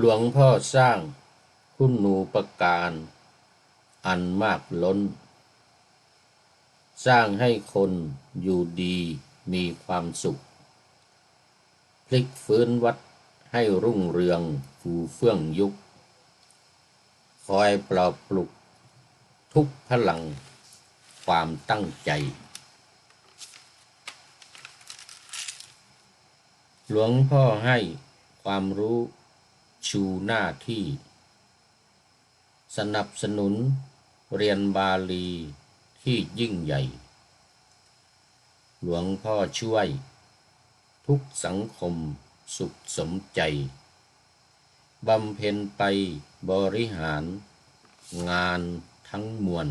หลวงพ่อสร้างคุณูปการอันมากล้นสร้างให้คนอยู่ดีมีความสุขพลิกฟื้นวัดให้รุ่งเรืองฟูเฟื่องยุคคอยปลอบปลุกทุกพลังความตั้งใจหลวงพ่อให้ความรู้ชูหน้าที่สนับสนุนเรียนบาลีที่ยิ่งใหญ่หลวงพ่อช่วยทุกสังคมสุขสมใจบำเพ็ญไปบริหารงานทั้งมวล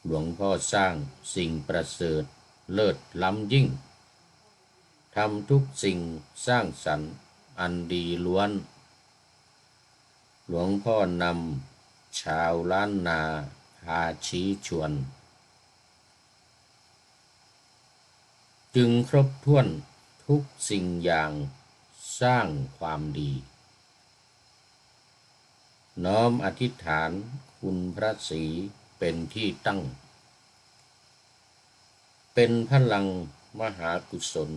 หลวงพ่อสร้างสิ่งประเสริฐเลิศล้ำยิ่งทำทุกสิ่งสร้างสรรค์อันดีล้วนหลวงพ่อนำชาวล้านนาพาชี้ชวนจึงครบถ้วนทุกสิ่งอย่างสร้างความดีน้อมอธิษฐานคุณพระศรีเป็นที่ตั้งเป็นพลังมหากุศล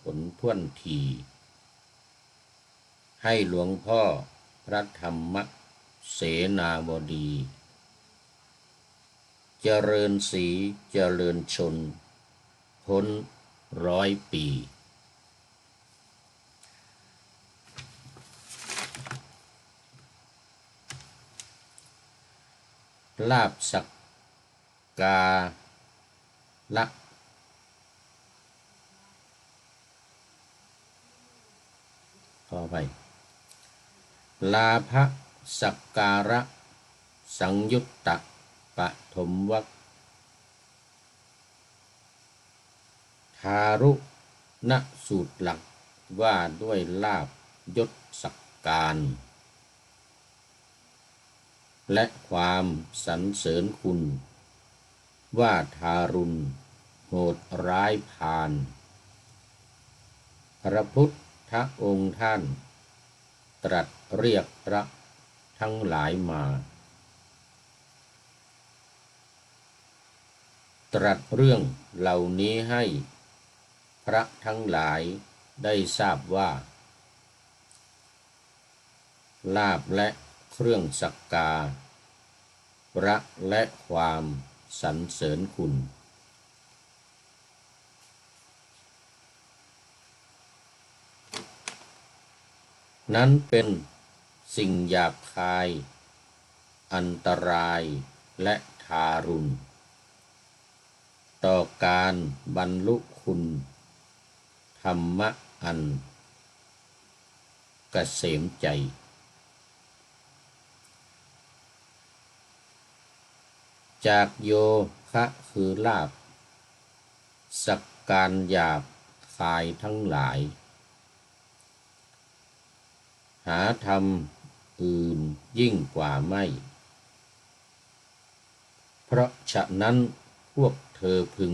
ผลท่วนทีให้หลวงพ่อพระธรรมเสนาบดีเจริญศรีเจริญชนพ้น100 ปีลาภสักการะขอไปลาภสักการะสังยุตตะปฐมวรรคทารุณสูตรหลักว่าด้วยลาภยศสักการและความสรรเสริญคุณว่าทารุณโหดร้ายพาลพระพุทธองค์ท่านตรัสเรียกพระทั้งหลายมาตรัสเรื่องเหล่านี้ให้พระทั้งหลายได้ทราบว่าลาภและเครื่องสักการะและความสรรเสริญคุณนั้นเป็นสิ่งหยาบคายอันตรายและทารุณต่อการบรรลุคุณธรรมะอันเกษมใจจากโยคะคือลาภสักการหยาบคายทั้งหลายหาธรรมอื่นยิ่งกว่าไม่เพราะฉะนั้นพวกเธอพึง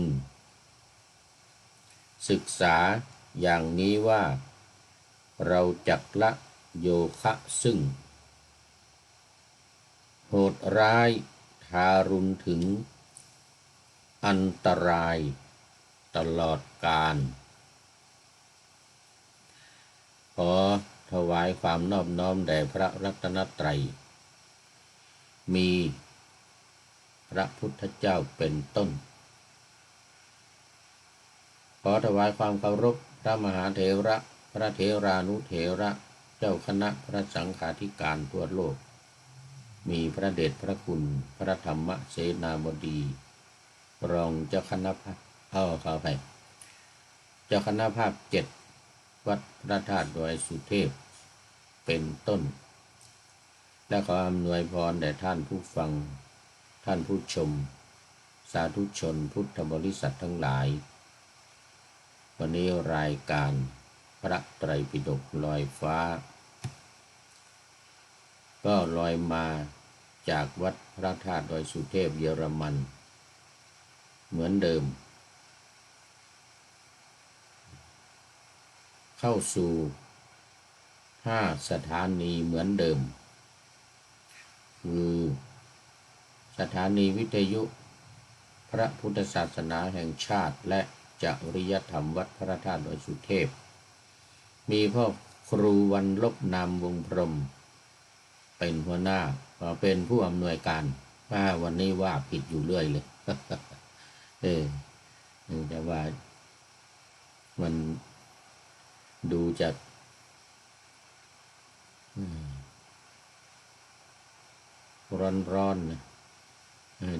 ศึกษาอย่างนี้ว่าเราจักละโยคะซึ่งโหดร้ายทารุณถึงอันตรายตลอดกาลขอถวายความนอบน้อมแด่พระรัตนตรัยมีพระพุทธเจ้าเป็นต้นขอถวายความเคารพพระมหาเถระพระเถรานุเถระเจ้าคณะพระสังฆาธิการทั่วโลกมีพระเดชพระคุณพระธรรมเสนาบดีรองเจ้าคณะภาคขอไปเจ้าคณะภาค7วัดพระธาตุดอยสุเทพเป็นต้นและขออำนวยพรแด่ท่านผู้ฟังท่านผู้ชมสาธุชนพุทธบริษัททั้งหลายวันนี้รายการพระไตรปิฎกลอยฟ้าก็ลอยมาจากวัดพระธาตุดอยสุเทพเยอรมันเหมือนเดิมเข้าสู่ธ 5 สถานีเหมือนเดิมคือสถานีวิทยุพระพุทธศาสนาแห่งชาติและจริยธรรมวัดพระธาตุดอยสุเทพมีพ่อครูวันลบนามวงพรหมเป็นหัวหน้าเป็นผู้อำนวยการวันนี้ว่าผิดอยู่เรื่อยเลย แต่ว่ามันดูจากร้อนนะ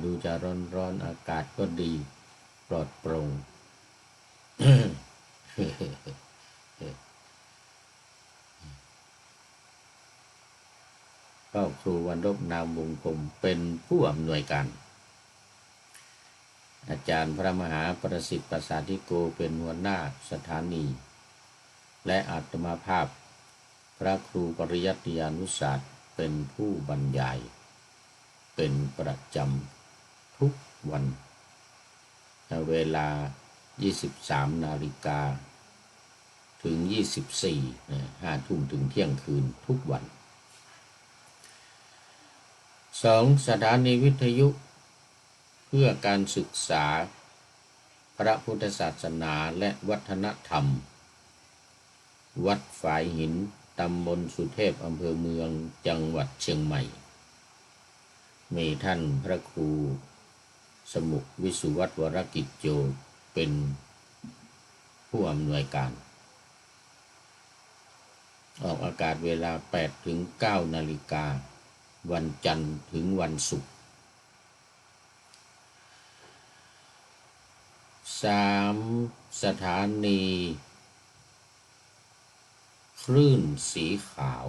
ดูจะร้อนอากาศก็ดีปลอดโปร่ง ก็ครูวันลบนามวงกลมเป็นผู้อำนวยการอาจารย์พระมหาประสิทธิ์ประสาธิโกเป็นหัวหน้าสถานีและอาตมาภาพพระครูปริยัติยานุศาสตร์เป็นผู้บรรยายเป็นประจำทุกวันเวลา 23 นาฬิกาถึง 24 5 ทุ่มถึงเที่ยงคืนทุกวัน 2. สถานีวิทยุเพื่อการศึกษาพระพุทธศาสนาและวัฒนธรรมวัดฝายหินตำบลสุเทพอำเภอเมืองจังหวัดเชียงใหม่มีท่านพระครูสมุขวิสุวัตรวรกิจโยเป็นผู้อำนวยการออกอากาศเวลา 8 ถึง 9 นาฬิกาวันจันทร์ถึงวันศุกร์ 3. สถานีคลื่นสีขาว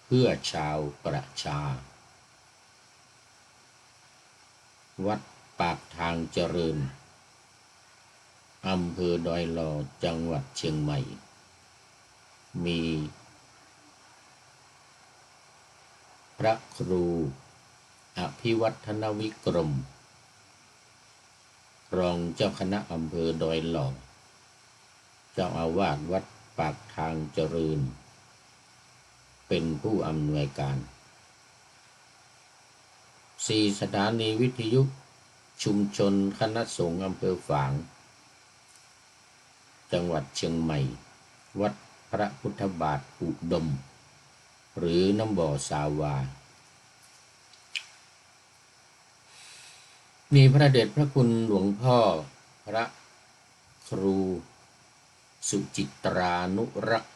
เพื่อชาวประชาวัดปากทางเจริญอำเภอดอยหล่อจังหวัดเชียงใหม่มีพระครูอภิวัฒนวิกรมรองเจ้าคณะอำเภอดอยหล่อเจ้าอาวาสวัดปากทางเจริญเป็นผู้อำนวยการ 4. สถานีวิทยุชุมชนคณะสงฆ์อำเภอฝางจังหวัดเชียงใหม่วัดพระพุทธบาทอุดมหรือน้ำบ่อสาวามีพระเดชพระคุณหลวงพ่อพระครูสุจิตรานุรักษ์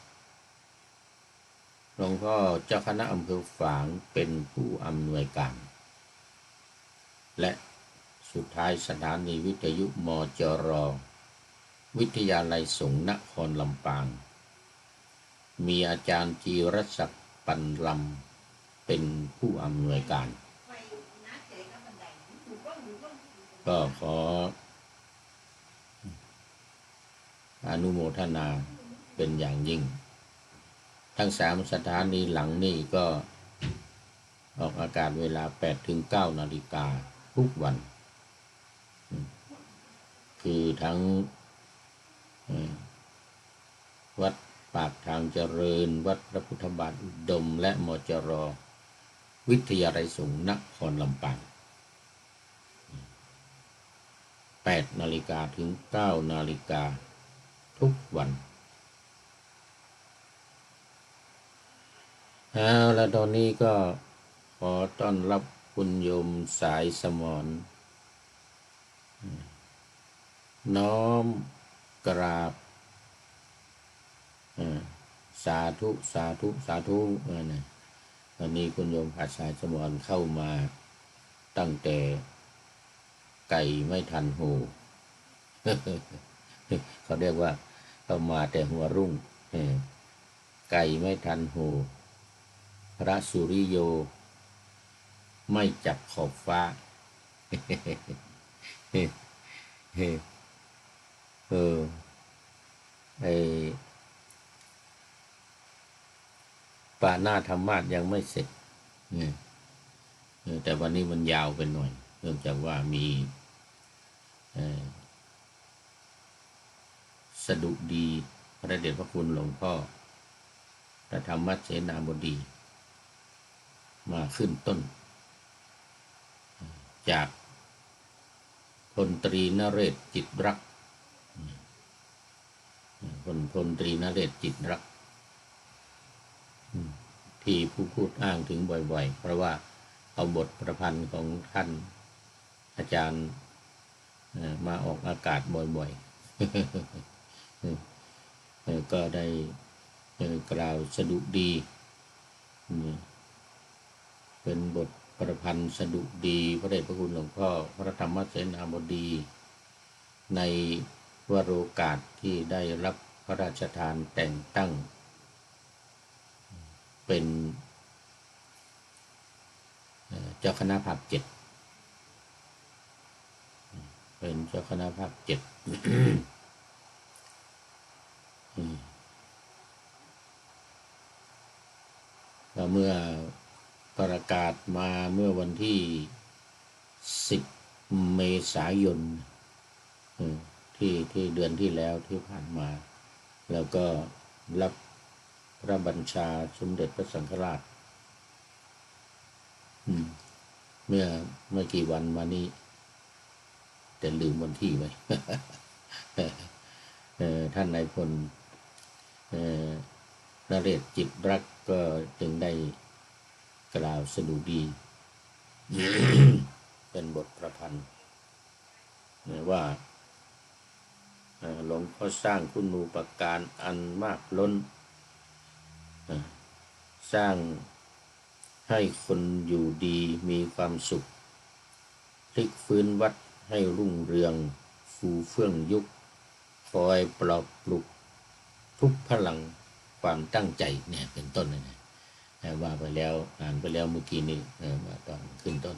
หลวงพ่อเจ้าคณะอำเภอฝางเป็นผู้อำนวยการและสุดท้ายสถานีวิทยุมจร.วิทยาลัยสงฆ์นครลำปางมีอาจารย์จีรศักดิ์ปันลำเป็นผู้อำนวยการก็ขออนุโมทนาเป็นอย่างยิ่งทั้ง3 สถานีหลังนี้ก็ออกอากาศเวลา 8 ถึง 9 นาฬิกาทุกวันคือทั้งวัดปากทางเจริญวัดพระพุทธบาทอุดมและมจร.วิทยาลัยสงฆ์นครลำปาง8 นาฬิกาถึง 9 นาฬิกาทุกวันแล้วตอนนี้ก็ขอต้อนรับคุณโยมสายสมรน้อมกราบสาธุสาธุสาธุตอนนี้คุณโยมผัดสายสมรเข้ามาตั้งแต่ไก่ไม่ทันหู เขาเรียกว่าเข้ามาแต่หัวรุ่งไก่ไม่ทันหูพระสุริโยไม่จับขอบฟ้า ปาหน้าธรรมาสยังไม่เสร็จแต่วันนี้มันยาวไปหน่อยเนื่องจากว่ามีสดุดีพระเดชพระคุณหลวงพ่อ พระธรรมเสนาบดีมาขึ้นต้นจากพลตรีนเรศจิตรักพลตรีนเรศจิตรักที่ผู้พูดอ้างถึงบ่อยๆเพราะว่าเอาบทประพันธ์ของท่านอาจารย์มาออกอากาศบ่อยๆก็ได้กล่าวสดุดีเป็นบทประพันธ์สดุดีพระเดชพระคุณหลวงพ่อพระธรรมเสนาบดีในวโรกาสที่ได้รับพระราชทานแต่งตั้งเป็นเจ้าคณะภาค7เป็นเจ้าคณะภาค7แล้วเมื่อประกาศมาเมื่อวันที่10 เมษายนที่เดือนที่แล้วที่ผ่านมาแล้วก็รับพระบัญชาสมเด็จพระสังฆราชเมื่อไม่กี่วันมานี้แต่ลืมวันที่ไว้ ท่านนายพลนเรศจิตรักก็จึงได้กล่าวสดุดี เป็นบทประพันธ์ว่าหลวงพ่อสร้างคุณูปการอันมากล้นสร้างให้คนอยู่ดีมีความสุขพลิกฟื้นวัดให้รุ่งเรืองฟูเฟื่องยุคคอยปลอบปลุกทุกพลังความตั้งใจเนี่ยเป็นต้นนะว่าไปแล้วอ่านไปแล้วเมื่อกี้นี้มาตอนขึ้นต้น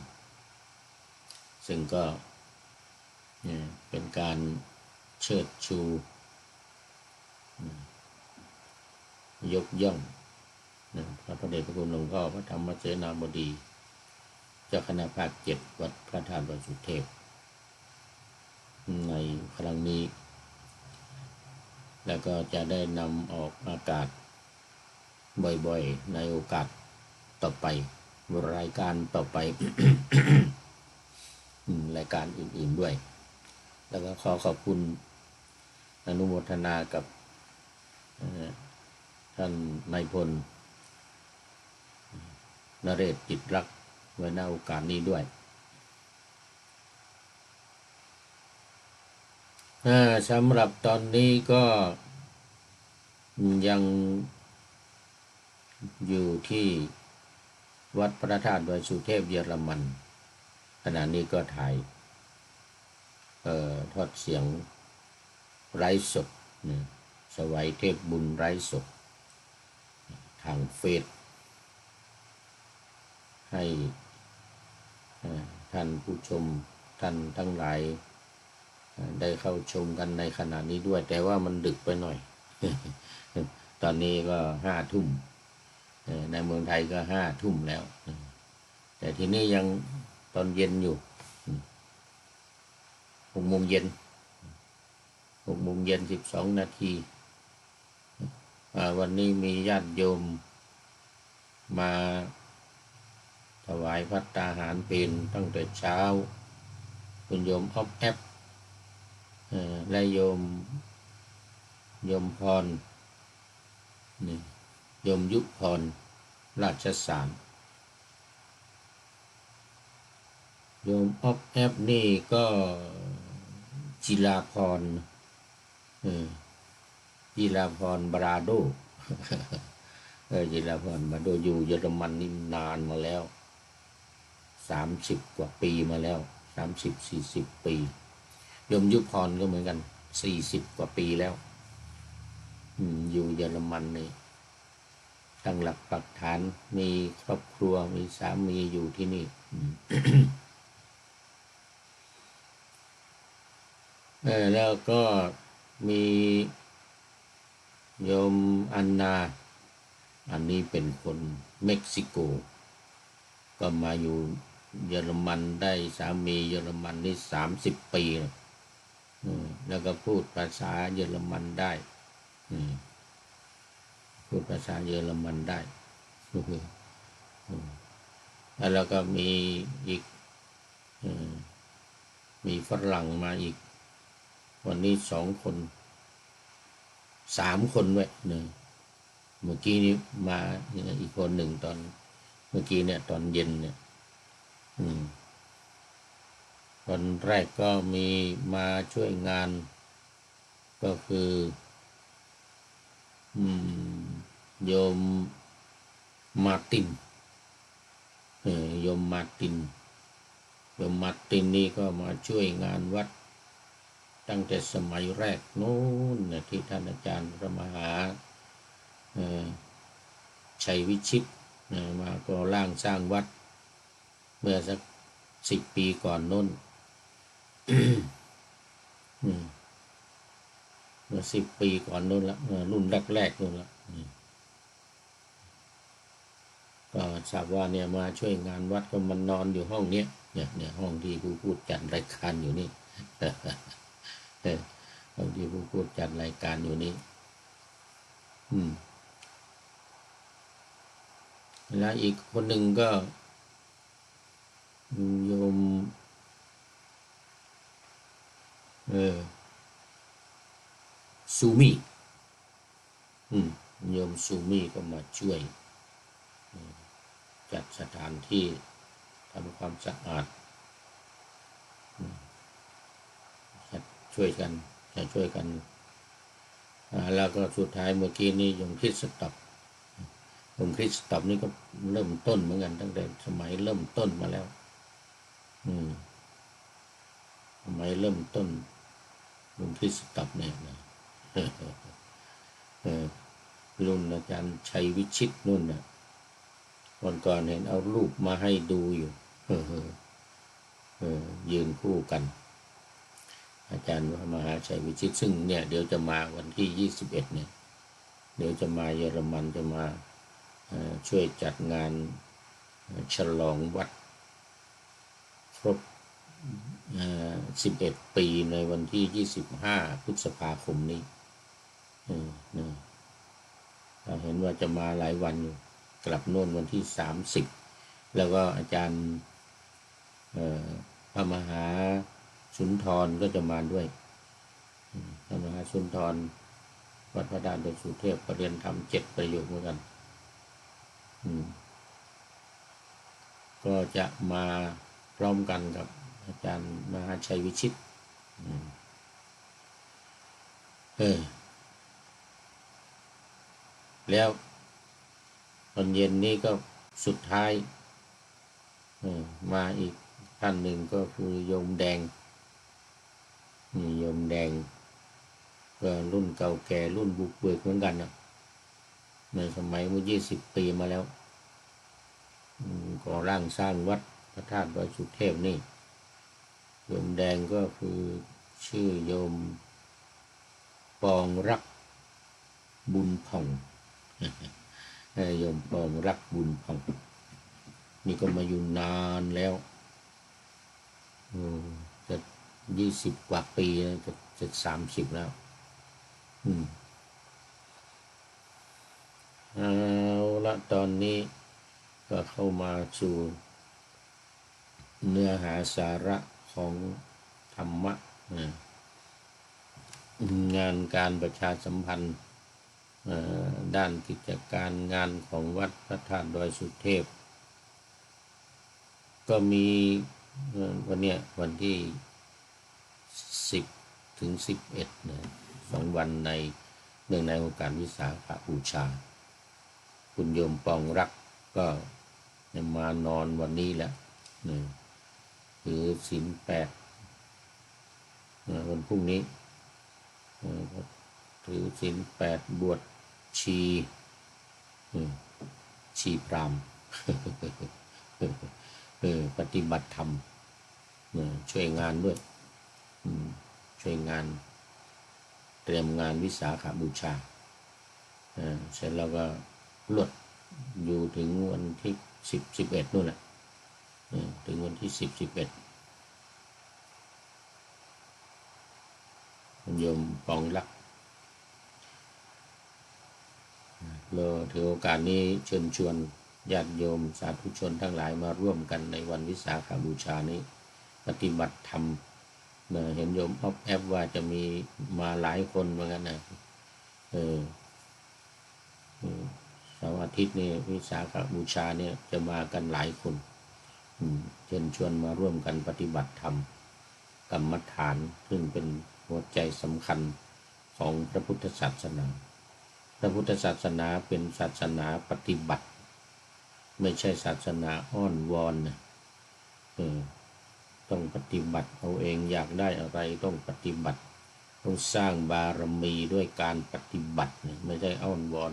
ซึ่งก็เป็นการเชิดชูยกย่องพระเดชพระคุณหลวงพ่อพระธรรมเสนาบดีเจ้าคณะภาค7วัดพระธาตุดอยสุเทพในครั้งนี้แล้วก็จะได้นำออกอากาศบ่อยๆในโอกาสต่อไปรายการต่อไป รายการอื่นๆด้วยแล้วก็ขอขอบคุณอนุโมทนากับท่านนายพลนเรศจิตรักไว้ในโอกาสนี้ด้วยสำหรับตอนนี้ก็ยังอยู่ที่วัดพระธาตุดอยสุเทพเยอรมันขณะนี้ก็ถ่ายทอดเสียงไร้สดสวัยเทพบุญไร้สดทางเฟซให้ท่านผู้ชมท่านทั้งหลายได้เข้าชมกันในขณะนี้ด้วยแต่ว่ามันดึกไปหน่อย ตอนนี้ก็5 ทุ่มในเมืองไทยก็5 ทุ่มแล้วแต่ที่นี่ยังตอนเย็นอยู่6 โมงเย็น12 นาทีวันนี้มีญาติโยมมาถวายภัตตาหารเพลตั้งแต่เช้าคุณโยมอ๊อบแอปและโยมพรโยมยุพรราชสารโยมอ๊อบแอปนี่ก็จิราพรบราโดจิราพรบราโดอยู่เยอรมันนี่นานมาแล้ว30 กว่าปีมาแล้ว30-40 ปีโยมยุพรก็เหมือนกัน40 กว่าปีแล้วอยู่เยอรมันนี่ตั้งหลักปักฐานมีครอบครัวมีสามีอยู่ที่นี่ แล้วก็มีโยมอันนาอันนี้เป็นคนเม็กซิโกก็มาอยู่เยอรมันได้สามีเยอรมันนี่30 ปีแล้วก็พูดภาษาเยอรมันได้ พูดภาษาเยอรมันได้แล้วก็มีอีกมีฝรั่งมาอีกวันนี้2 คน3 คนด้วยเนี่ยเมื่อกี้นี้มาอีกคนหนึ่งตอนเมื่อกี้เนี่ยตอนเย็นเนี่ยตอนแรกก็มีมาช่วยงานก็คือโยมมาร์ตินโยมมาร์ตินนี่ก็มาช่วยงานวัดตั้งแต่สมัยแรกโน้นที่ท่านอาจารย์พระมหาชัยวิชิตมาก่อร่างสร้างวัดเมื่อสัก10 ปีก่อนโน้นเมื่อ10 ปีก่อนโน้นละรุ่นแรกๆโน้นละก็ทราบว่าเนี่ยมาช่วยงานวัดก็มันนอนอยู่ห้องเนี้ยเนี่ยห้องที่ผู้พูดจัดรายการอยู่นี่ห้องที่ผู้พูดจัดรายการอยู่นี่แล้วอีกคนหนึ่งก็โยมซูมิโยมซูมิก็มาช่วยจัดสถานที่ทำความสะอาดช่วยกันแล้วก็สุดท้ายเมื่อกี้นี้โยมคริสตับนี่ก็เริ่มต้นเหมือนกันตั้งแต่สมัยเริ่มต้นมาแล้วสมัยเริ่มต้นโยมคริสตับเนี่ยรุ่นอาจารย์ชัยวิชิตนู่นน่ะวันก่อนเห็นเอารูปมาให้ดูอยู่ยืนคู่กันอาจารย์มหาชัยวิชิตซึ่งเนี่ยเดี๋ยวจะมาวันที่21เนี่ยเดี๋ยวจะมาเยอรมันจะมาช่วยจัดงานฉลองวัดครบ11 ปีในวันที่25 พฤษภาคมนี้เห็นว่าจะมาหลายวันอยู่กลับโน่นวันที่30แล้วก็อาจารย์พระมหาสุนทรก็จะมาด้วยพระมหาสุนทรวัดพระดานดอยสุเทพประเรียนธรรม7 ประโยคเหมือนกันก็จะมาพร้อมกันกับอาจารย์มหาชัยวิชิตแล้วตอนเย็นนี้ก็สุดท้ายมาอีกท่านหนึ่งก็คือโยมแดงโยมแดงก็รุ่นเก่าแก่รุ่นบุกเบิกเหมือนกันนะในสมัยเมื่อ20 ปีมาแล้วก่อร่างสร้างวัดพระธาตุดอยสุเทพนี่โยมแดงก็คือชื่อโยมปองรักบุญผ่องโยมปองรักบุญผ่องนี่ก็มาอยู่นานแล้วจะ20 กว่าปีจะ30แล้วเอาละตอนนี้ก็เข้ามาสู่เนื้อหาสาระของธรรมะงานการประชาสัมพันธ์ด้านกิจการงานของวัดพระธาตุดอยสุเทพก็มีวันเนี้ยวันที่10 ถึง 11นะ2 วันเนื่องในโอกาสวิสาขบูชาคุณโยมปองรักก็มานอนวันนี้แล้วถือศีล8วันพรุ่งนี้ถือศีล8บวชชีพราหมณ์ปฏิบัติธรรมช่วยงานด้วยช่วยงานเตรียมงานวิสาขบูชาเสร็จแล้วก็ลดอยู่ถึงวันที่10-11นู่นแหละถึงวันที่10-11โยมปองรัก เราถือโอกาสนี้เชิญชวนญาติโยมสาธุชนทั้งหลายมาร่วมกันในวันวิสาขบูชานี้ปฏิบัติธรรมเห็นโยมอ๊อฟแอปว่าจะมีมาหลายคนเหมือนกันนะเสาร์อาทิตย์นี่วิสาขบูชาเนี่ยจะมากันหลายคนเชิญชวนมาร่วมกันปฏิบัติธรรมกรรมฐานซึ่งเป็นหัวใจสำคัญของพระพุทธศาสนาพระพุทธศาสนาเป็นศาสนาปฏิบัติไม่ใช่ศาสนาอ้อนวอนนะต้องปฏิบัติเอาเองอยากได้อะไรต้องปฏิบัติต้องสร้างบารมีด้วยการปฏิบัติไม่ใช่อ้อนวอน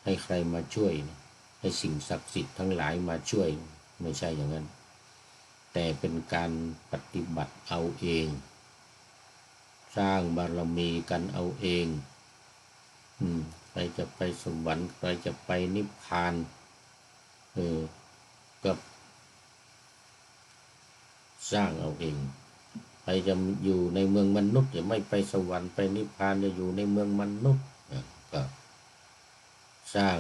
ให้ใครมาช่วยให้สิ่งศักดิ์สิทธิ์ทั้งหลายมาช่วยไม่ใช่อย่างนั้นแต่เป็นการปฏิบัติเอาเองสร้างบารมีกันเอาเองใครจะไปสวรรค์ใครจะไปนิพพานก็สร้างเอาเองใครจะอยู่ในเมืองมนุษย์จะไม่ไปสวรรค์ไปนิพพานจะอยู่ในเมืองมนุษย์ก็สร้าง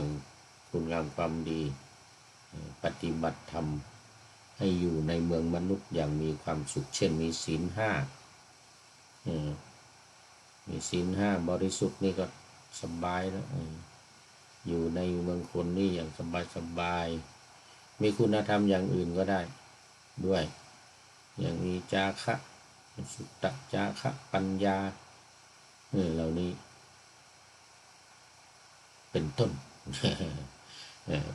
คุณงามความดีปฏิบัติธรรมให้อยู่ในเมืองมนุษย์อย่างมีความสุขเช่นมีศีลห้ามีศีลห้าบริสุทธิ์นี่ก็สบายแล้วอยู่ในเมืองคนนี่อย่างสบายมีคุณธรรมอย่างอื่นก็ได้ด้วยอย่างมีจาคะสุตตะจาคะปัญญาเหล่านี้เป็นต้น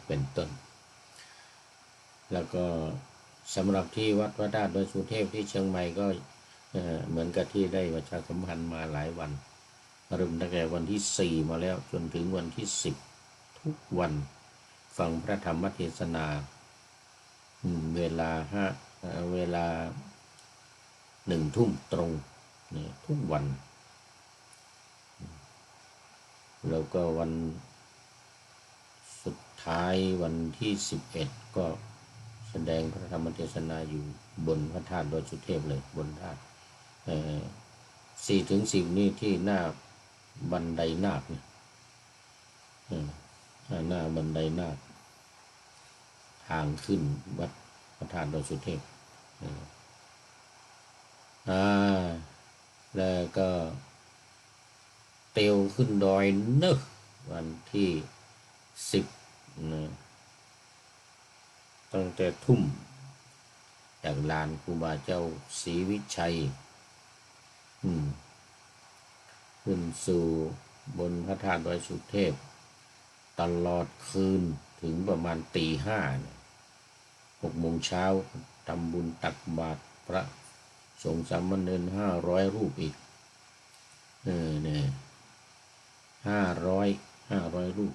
เป็นต้นแล้วก็สำหรับที่วัดพระธาตุดอยสุเทพที่เชียงใหม่ก็เหมือนกับที่ได้ประชาสัมพันธ์มาหลายวันเริ่มตั้งแต่วันที่4มาแล้วจนถึงวันที่10ทุกวันฟังพระธรรมเทศนาเวลา1 ทุ่มตรงทุกวันแล้วก็วันสุดท้ายวันที่11ก็แสดงพระธรรมเทศนาอยู่บนพระธาตุดอยสุเทพเลยบนธาตุ4 ถึง 10นี่ที่หน้าบันไดนาคเนี่ยหน้าบันไดนาคทางขึ้นวัดพระธาตุดอยสุเทพแล้วก็เตียวขึ้นดอยเนอะวันที่10ตั้งแต่ทุ่มจากลานครูบาเจ้าศรีวิชัยขึ้นสู่บนพระธาตุดอยสุเทพตลอดคืนถึงประมาณตี 5 6 โมงเช้าทำบุญตักบาตรพระสงฆ์สามเณร500 รูปอีกเนี่ย500 รูป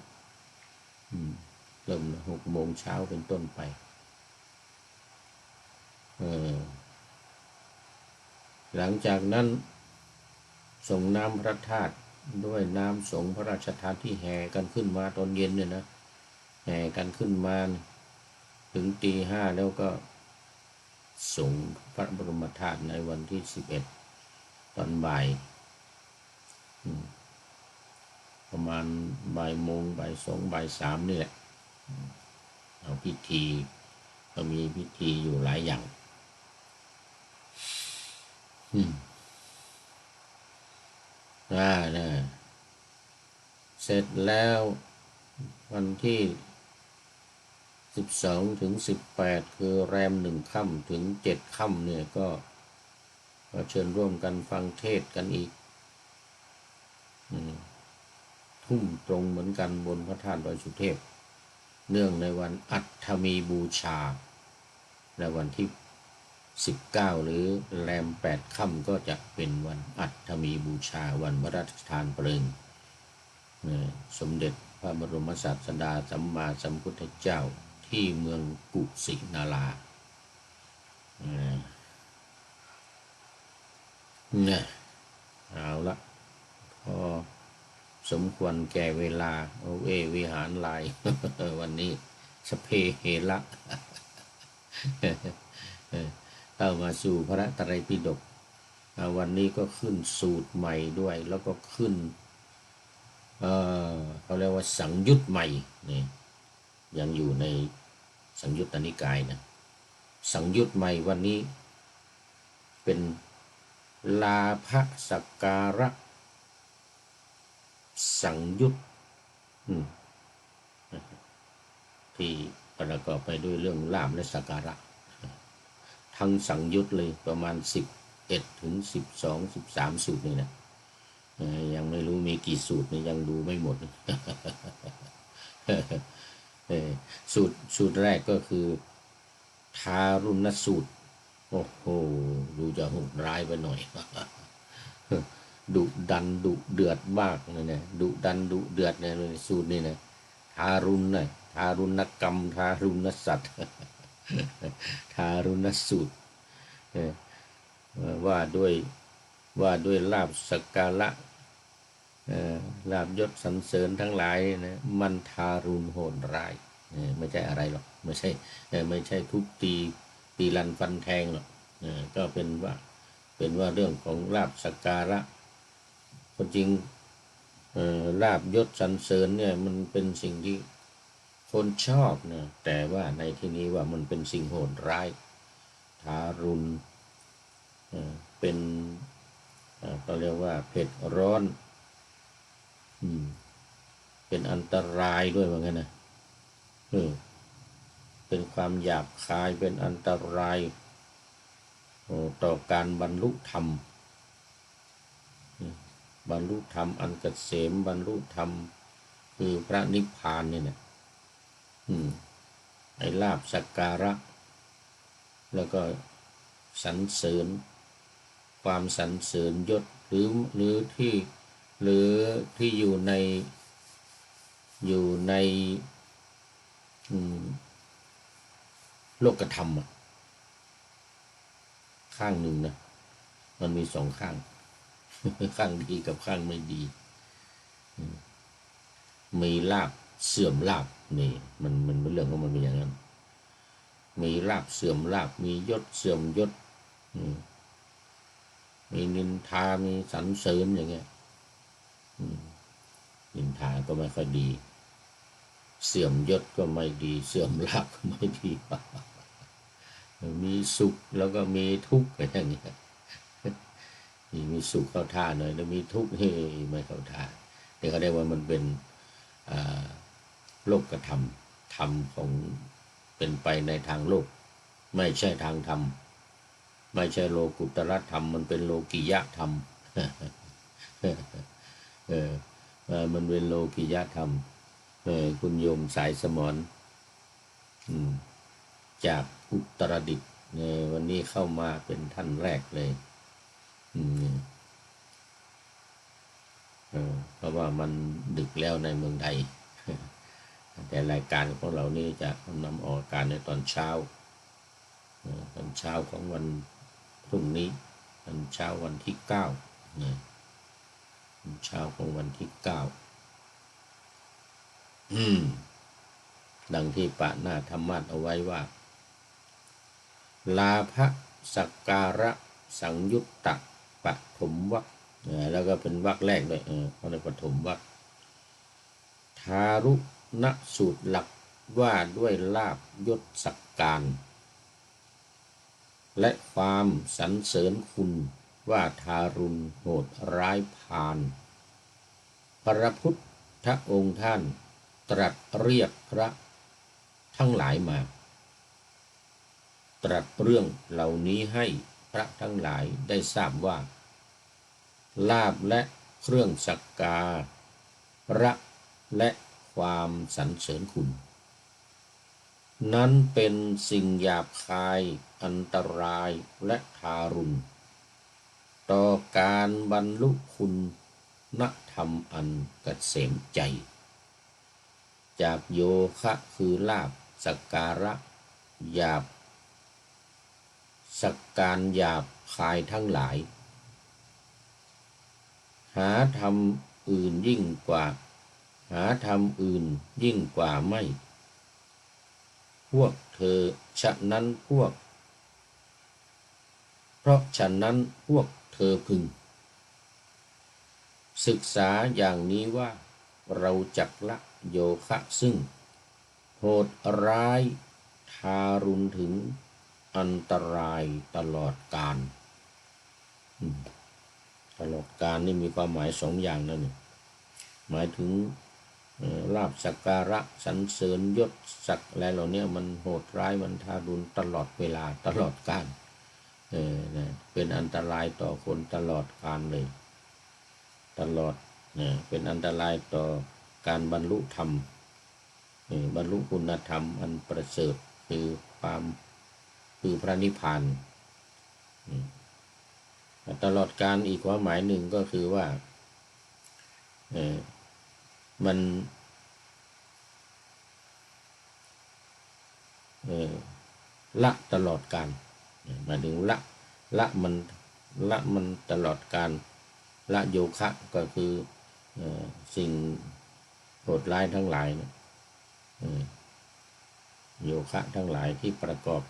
เริ่ม6 โมงเช้าเป็นต้นไปหลังจากนั้นส่งน้ำพระธาตุด้วยน้ำสงฆ์พระราชทานที่แห่กันขึ้นมาตอนเย็นเนี่ยนะแห่กันขึ้นมาถึงตี 5แล้วก็ส่งพระบรมธาตุในวันที่11ตอนบ่ายประมาณบ่ายโมงบ่าย 2บ่าย 3นี่แหละเอาพิธีก็มีพิธีอยู่หลายอย่างเสร็จแล้ววันที่12 ถึง 18คือแรม1 ค่ำถึง7 ค่ำเนี่ยก็เชิญร่วมกันฟังเทศกันอีกทุ่มตรงเหมือนกันบนพระธาตุดอยสุเทพเนื่องในวันอัฐมีบูชาและวันที่19หรือแรม8 ค่ำก็จะเป็นวันอัฐมีบูชาวันพระราชทานเพลิงสมเด็จพระบรมศาสดาสัมมาสัมพุทธเจ้าที่เมืองกุสินาราเอาละพอสมควรแก่เวลาวิหารลาย วันนี้สเพเหระเข้ามาสู่พระไตรปิฎกวันนี้ก็ขึ้นสูตรใหม่ด้วยแล้วก็ขึ้น เขาเรียกว่าสังยุตใหม่นี่ยังอยู่ในสังยุตตนิกายนะสังยุตใหม่วันนี้เป็นลาภสักการะสังยุตที่ประกอบไปด้วยเรื่องลาภและสักการะทั้งสังยุตเลยประมาณ11ถึง12-13สูตรนี่นะยังไม่รู้มีกี่สูตรนี่ยังดูไม่หมด สูตรแรกก็คือทารุณสูตรโอ้โหดูจะโหดร้ายไปหน่อย ดุดันดุเดือดมากเนี่ยดุดันดุเดือดเนี่ยสูตรนี่นะทารุณนะทารุณกรรมทารุณสัตว์ ทารุณสูตรว่าด้วยลาภสักการะลาภยศสรรเสริญทั้งหลายนะมันทารุณโหดร้ายไม่ใช่อะไรหรอกไม่ใช่ทุบตีลันฟันแทงหรอกก็เป็นว่าเรื่องของลาภสักการะคนจริงลาภยศสรรเสริญเนี่ยมันเป็นสิ่งที่คนชอบนะแต่ว่าในที่นี้ว่ามันเป็นสิ่งโหดร้ายทารุณเป็นเราเรียกว่าเผ็ดร้อนเป็นอันตรายด้วยว่างั้นนะเป็นความหยาบคายเป็นอันตรายต่อการบรรลุธรรมอันเกษมบรรลุธรรมคือพระนิพพานเนี่ยนะไอ้ลาภสักการะแล้วก็สรรเสริญความสรรเสริญยศหรือที่อยู่ในโลกธรรมข้างหนึ่งนะมันมี2ข้าง ข้างดีกับข้างไม่ดีมีลาภเสื่อมลาภนี่มันเป็นเรื่องของมันเป็นอย่างนั้นมีลาภเสื่อมลาภมียศเสื่อมยศมีนินทามีสรรเสริญอย่างเงี้ยนินทาก็ไม่ค่อยดีเสื่อมยศก็ไม่ดีเสื่อมลาภก็ไม่ดีมีสุขแล้วก็มีทุกข์อย่างเงี้ยมีสุขเข้าท่าหน่อยแล้วมีทุกข์ไม่เข้าท่าเดี๋ยวเขาเรียกว่ามันเป็นโลกธรรมธรรมของเป็นไปในทางโลกไม่ใช่ทางธรรมไม่ใช่โลกุตตรธรรมมันเป็นโลกิยธรรมมันเป็นโลกิยธรรมคุณโยมสายสมรจากอุตรดิตถ์วันนี้เข้ามาเป็นท่านแรกเลยเพราะว่ามันดึกแล้วในเมืองไทยแต่รายการของเรานี่จะนำออกอากาศในตอนเช้าของวันพรุ่งนี้ตอนเช้าวันที่9เช้าของวันที่9ดังที่ปะหน้าธรรมะเอาไว้ว่าลาภสักการะสังยุตตะปฐมวรรคแล้วก็เป็นวรรคแรกด้วยเขาในปฐมวรรคทารุณสูตรหลักว่าด้วยลาภยศสักการและความสรรเสริญคุณว่าทารุณโหดร้ายพาลพระพุทธองค์ท่านตรัสเรียกพระทั้งหลายมาตรัสเรื่องเหล่านี้ให้พระทั้งหลายได้ทราบว่าลาภและเครื่องสักการะและความสรรเสริญคุณนั้นเป็นสิ่งหยาบคายอันตรายและทารุณต่อการบรรลุคุณณธรรมอันเกษมใจจากโยคะคือลาภสักการะหยาบสักการหยาบคายทั้งหลายหาธรรมอื่นยิ่งกว่าไม่พวกเธอเพราะฉะนั้นพวกเธอพึงศึกษาอย่างนี้ว่า เราจักละโยคะซึ่งโหดร้ายทารุณถึงอันตรายตลอดกาลตลอดกาลนี่มีความหมายสองอย่างนั่นหมายถึงลาภสักการะสรรเสริญยศศักดิ์อะไรเหล่านี้มันโหดร้ายมันทารุณตลอดเวลาตลอดกาลเป็นอันตรายต่อคนตลอดกาลเลยตลอดเป็นอันตรายต่อการบรรลุธรรมบรรลุคุณธรรมอันประเสริฐคือพระนิพพานตลอดกาลอีกความหมายหนึ่งก็คือว่ามันละตลอดกาลหมายถึงละมันตลอดกาลละโยคะก็คือสิ่งโหดร้ายทั้งหลายนะโยคะทั้งหลายที่ประกอบ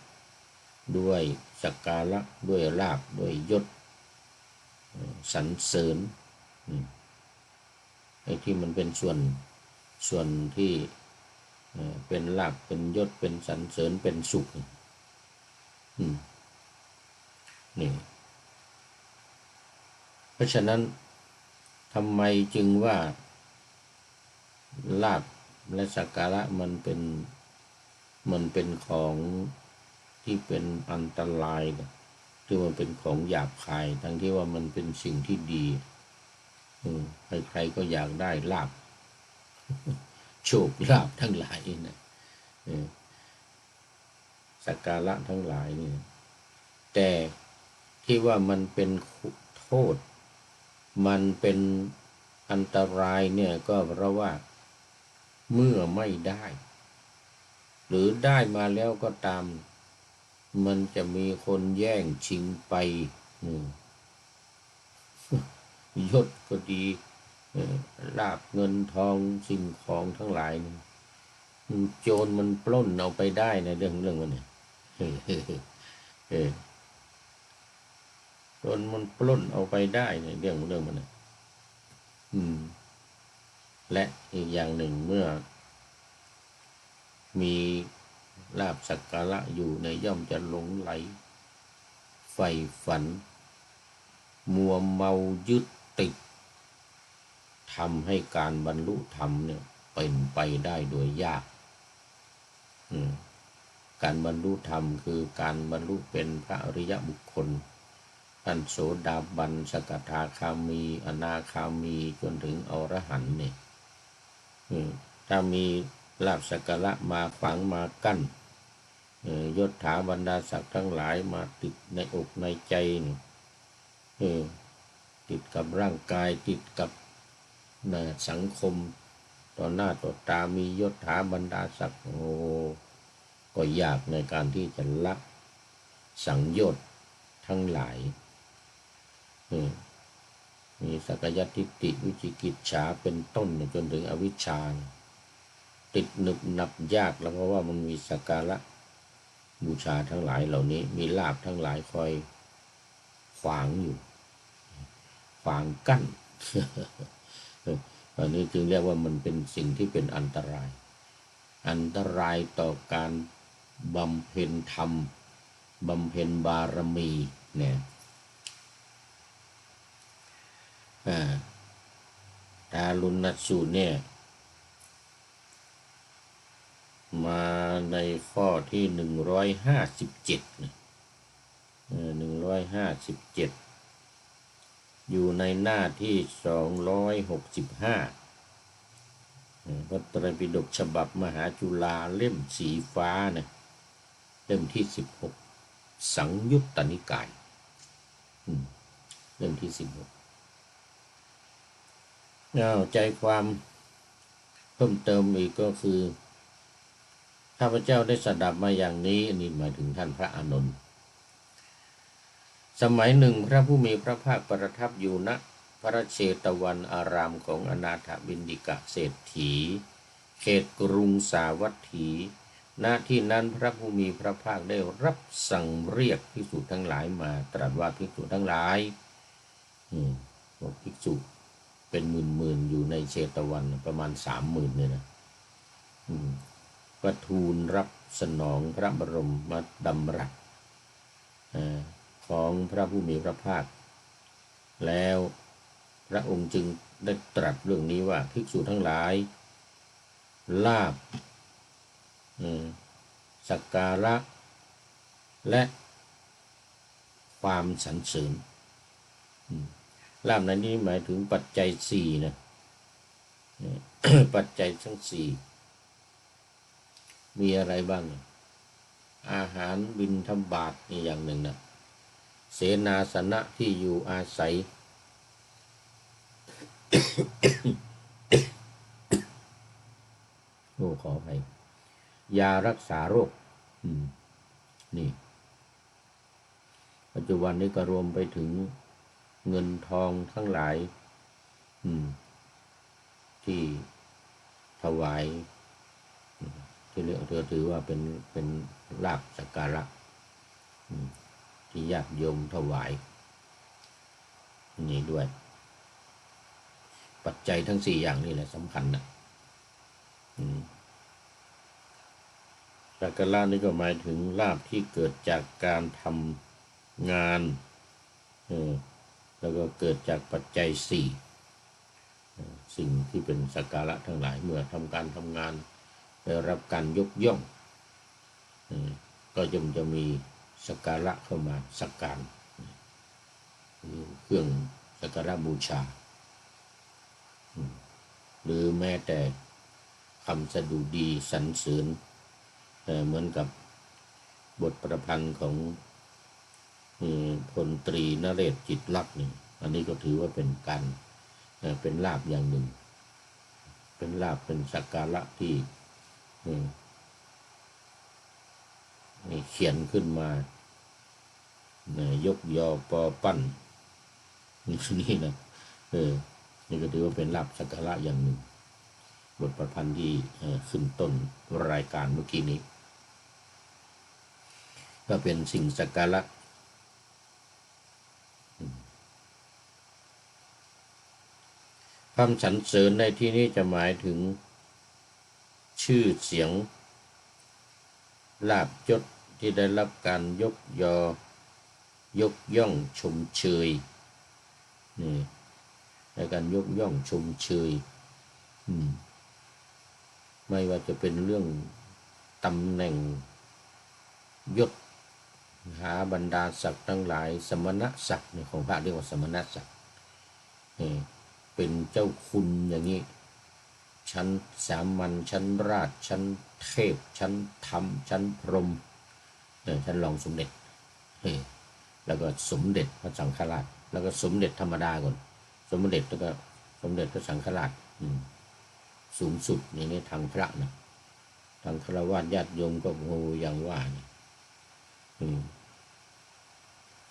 ด้วยสักการะด้วยลาภด้วยยศสรรเสริญไอ้ที่มันเป็นส่วนที่เป็นลาภเป็นยศเป็นสรรเสริญเป็นสุขนี่เพราะฉะนั้นทำไมจึงว่าลาภและสักการะมันเป็นของที่เป็นอันตรายที่มันเป็นของหยาบคายทั้งที่ว่ามันเป็นสิ่งที่ดีใครๆก็อยากได้ลาภโชคลาภทั้งหลายนะสักการะทั้งหลายนี่แต่ที่ว่ามันเป็นโทษมันเป็นอันตรายเนี่ยก็เพราะว่าเมื่อไม่ได้หรือได้มาแล้วก็ตามมันจะมีคนแย่งชิงไปยศก็ดีลาภเงินทองสิ่งของทั้งหลายโจรมันปล้นเอาไปได้ในเรื่องมันเนี่ยโจรมันปล้นเอาไปได้ในเรื่องมันเนี่ยและอีกอย่างหนึ่งเมื่อมีลาภสักการะอยู่ในย่อมจะหลงไหลใฝ่ฝันมัวเมายึดติดทำให้การบรรลุธรรมเนี่ยเป็นไปได้โดยยากการบรรลุธรรมคือการบรรลุเป็นพระอริยบุคคลท่านโสดาบันสกทาคามีอนาคามีจนถึงอรหันต์เนี่ยถ้ามีลาภสักการะมาฝังมากั้นยศถาบรรดาศักดิ์ทั้งหลายมาติดในอกในใจติดกับร่างกายติดกับสังคมต่อหน้าต่อตามียศถาบรรดาศักดิ์ก็ยากในการที่จะละสังโยชน์ทั้งหลายมีสักยทิฏฐิวิจิกิจฉาเป็นต้นจนถึงอวิชชาติดหนึบหนับยากแล้วเพราะว่ามันมีสักการะบูชาทั้งหลายเหล่านี้มีลาภทั้งหลายคอยขวางอยู่ขวางกั้นอันนี้จึงเรียกว่ามันเป็นสิ่งที่เป็นอันตรายต่อการบำเพ็ญธรรมบำเพ็ญบารมีเนี่ยทารุณสูตรเนี่ยมาในข้อที่157อยู่ในหน้าที่265พระไตรปิฎกฉบับมหาจุฬาเล่มสีฟ้านะเล่มที่16สังยุตตนิกายเล่มที่16ใจความเพิ่มเติมอีกก็คือข้าพเจ้าได้สดับมาอย่างนี้นี่หมายถึงท่านพระอานนท์สมัยหนึ่งพระผู้มีพระภาคประทับอยู่ณพระเชตวันอารามของอนาถบิณฑิกะเศรษฐีเขตกรุงสาวัตถีณที่นั้นพระผู้มีพระภาคได้รับสั่งเรียกภิกษุทั้งหลายมาตรัสว่าภิกษุทั้งหลายบอกภิกษุ เป็นหมื่นอยู่ในเชตวันประมาณ30,000เนี่ยนะก็ทูลรับสนองพระบรมดำรัสของพระผู้มีพระภาคแล้วพระองค์จึงได้ตรัสเรื่องนี้ว่าภิกษุทั้งหลายลาภสักการะและความสรรเสริญลาภในนี้หมายถึงปัจจัย4นะ ปัจจัยทั้ง4มีอะไรบ้างอาหารบิณฑบาตนี่อย่างหนึ่งนะเสนาสนะที่อยู่อาศัย โอ้ขออภัยยารักษาโรคนี่ปัจจุบันนี้ก็รวมไปถึงเงินทองทั้งหลายที่ถวายที่เรียกถือว่าเป็นลาภสักการะที่ญาติโยมถวายนี่ด้วยปัจจัยทั้ง4อย่างนี่แหละสำคัญนะสักการะนี่ก็หมายถึงลาภที่เกิดจากการทำงานแล้วก็เกิดจากปัจจัย4สิ่งที่เป็นสักการะทั้งหลายเมื่อทำงานได้รับการยกย่องก็จะมีสักการะเข้ามาสักการเครื่องสักการะบูชาหรือแม้แต่คำสดุดีสรรเสริญเหมือนกับบทประพันธ์ของพลตรีนเรศจิตลักษณ์นี่อันนี้ก็ถือว่าเป็นการเป็นลาภอย่างหนึ่งเป็นลาภเป็นสักการะที่เขียนขึ้นมายกยอปอปั้นนี่นะนี่ก็ถือว่าเป็นลาภสักการะอย่างหนึ่งบทประพันธ์ที่ขึ้นต้นรายการเมื่อกี้นี้ก็เป็นสิ่งสักการะคำสรรเสริญในที่นี้จะหมายถึงชื่อเสียงลาภยศที่ได้รับการยกย่องชมเชยนี่ในการยกย่องชมเชยไม่ว่าจะเป็นเรื่องตำแหน่งยศหาบรรดาศักดิ์ทั้งหลายสมณศักดิ์ของพระเรียกว่าสมณศักดิ์เป็นเจ้าคุณอย่างนี้ชั้นสามัญชั้นราชชั้นเทพชั้นธรรมชั้นพรหมชั้นรองสมเด็จแล้วก็สมเด็จพระสังฆราชแล้วก็สมเด็จธรรมดาก่อนสมเด็จแล้วก็สมเด็จพระสังฆราชสูงสุดนี่ทางพระนะทางฆราวาสญาติโยมก็โง่อย่างว่านี่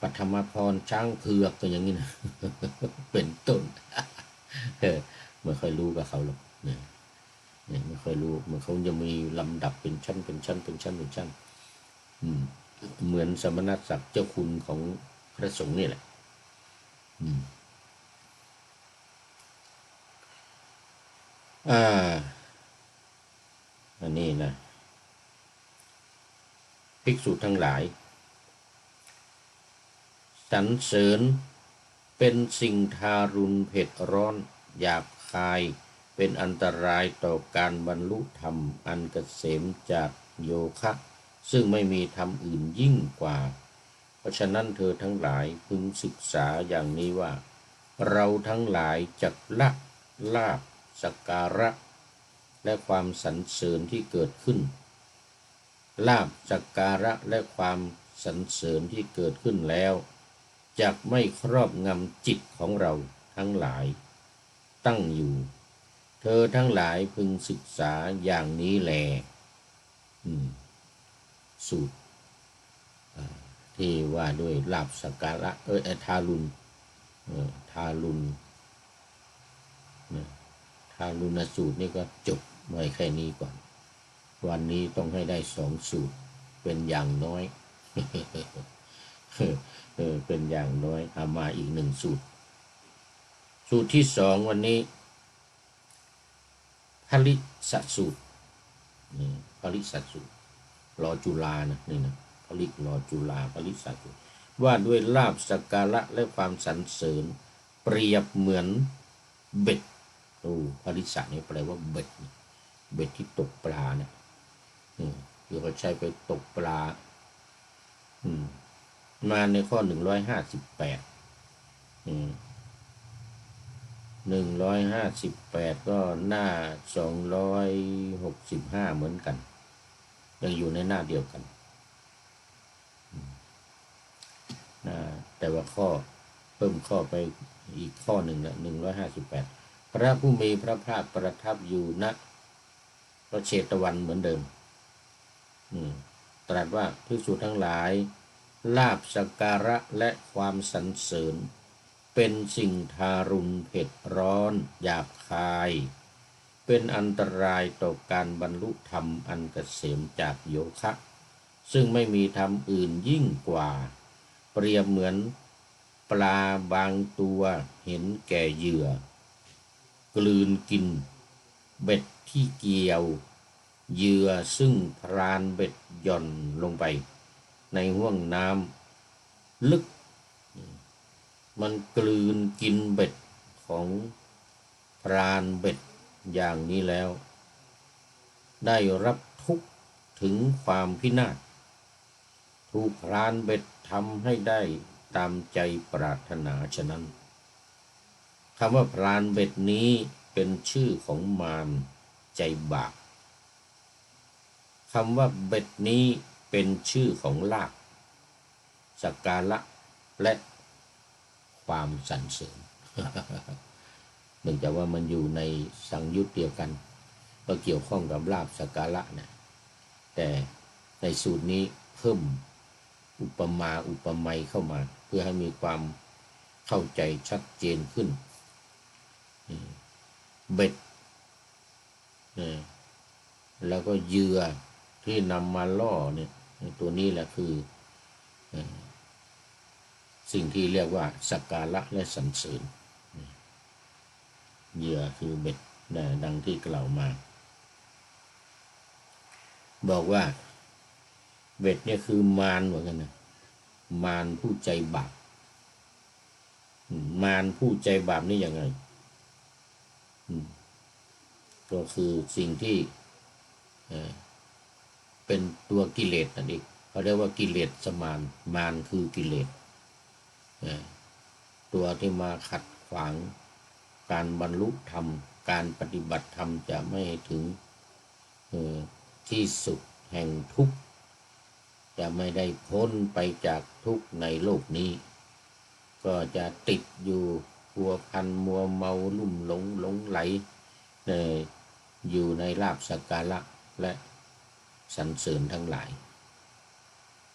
ปัทมพรช้างเผือกก็อย่างนี้นะเป็นต้นไม่ค่อยรู้กับเขาหรอกเนี่ยไม่ค่อยรู้เหมือนเขาจะมีลำดับเป็นชั้นเหมือนสมณศักดิ์เจ้าคุณของพระสงฆ์นี่แหละอันนี้นะภิกษุทั้งหลายสรรเสริญเป็นสิ่งทารุณเผ็ดร้อนหยาบคายเป็นอันตรายต่อการบรรลุธรรมอันเกษมจากโยคะซึ่งไม่มีธรรมอื่นยิ่งกว่าเพราะฉะนั้นเธอทั้งหลายพึงศึกษาอย่างนี้ว่าเราทั้งหลายจักละลาภสักการะและความสรรเสริญที่เกิดขึ้นลาภสักการะและความสรรเสริญที่เกิดขึ้นแล้วจักไม่ครอบงำจิตของเราทั้งหลายตั้งอยู่เธอทั้งหลายพึงศึกษาอย่างนี้แลสูตรที่ว่าด้วยลาภสักการะทารุณสูตรนี่ก็จบไว้แค่นี้ก่อนวันนี้ต้องให้ได้2สูตรเป็นอย่างน้อย เป็นอย่างน้อยเอามาอีก1สูตร สูตรที่สองวันนี้พลิสสูตรนี่พลิสสูตรรอจุฬานะนี่นะพลิรอจุฬาพลิสสูตรว่าด้วยลาภสักการะและความสรรเสริญเปรียบเหมือนเบ็ดพลิสนี่แปลว่าเบ็ดเบ็ดที่ตกปลาเนี่ยเดี๋ยวเขาใช้ไปตกปลามาในข้อ158 158ก็หน้า265เหมือนกันยังอยู่ในหน้าเดียวกันแต่ว่าข้อเพิ่มข้อไปอีกข้อหนึ่งละ158พระผู้มีพระภาคประทับอยู่ณพระเชตวันเหมือนเดิมตรัสว่าภิกษุทั้งหลายลาภสักการะและความสรรเสริญเป็นสิ่งทารุณเผ็ดร้อนหยาบคายเป็นอันตรายต่อการบรรลุธรรมอันเกษมจากโยคะซึ่งไม่มีธรรมอื่นยิ่งกว่าเปรียบเหมือนปลาบางตัวเห็นแก่เหยื่อกลืนกินเบ็ดที่เกี่ยวเหยื่อซึ่งพรานเบ็ดหย่อนลงไปในห้วงน้ำลึกมันกลืนกินเบ็ดของพรานเบ็ดอย่างนี้แล้วได้รับทุกข์ถึงความพินาศถูกพรานเบ็ดทำให้ได้ตามใจปรารถนาฉะนั้นคำว่าพรานเบ็ดนี้เป็นชื่อของมารใจบาปคำว่าเบ็ดนี้เป็นชื่อของลาภสักการะและความสรรเสริญเนื่องจากว่ามันอยู่ในสังยุตเดียวกันก็เกี่ยวข้องกับลาภสักการะนะแต่ในสูตรนี้เพิ่มอุปมาอุปไมยเข้ามาเพื่อให้มีความเข้าใจชัดเจนขึ้นเบ็ดแล้วก็เหยื่อที่นำมาล่อเนี่ยตัวนี้แหละคือสิ่งที่เรียกว่าสักการะและสรรเสริญเหยื่อคือเบ็ดดังที่กล่าวมาบอกว่าเบ็ดเนี่ยคือมารเหมือนกันนะมารผู้ใจบาปมารผู้ใจบาปนี่ยังไงก็คือสิ่งที่เป็นตัวกิเลสนั่นเองเขาเรียกว่ากิเลสสมานมารคือกิเลสตัวที่มาขัดขวางการบรรลุธรรมการปฏิบัติธรรมจะไม่ถึงที่สุดแห่งทุกข์จะไม่ได้พ้นไปจากทุกข์ในโลกนี้ก็จะติดอยู่พัวพันมัวเมาลุ่มหลงไหลอยู่ในลาภสักการะและสรรเสริญทั้งหลาย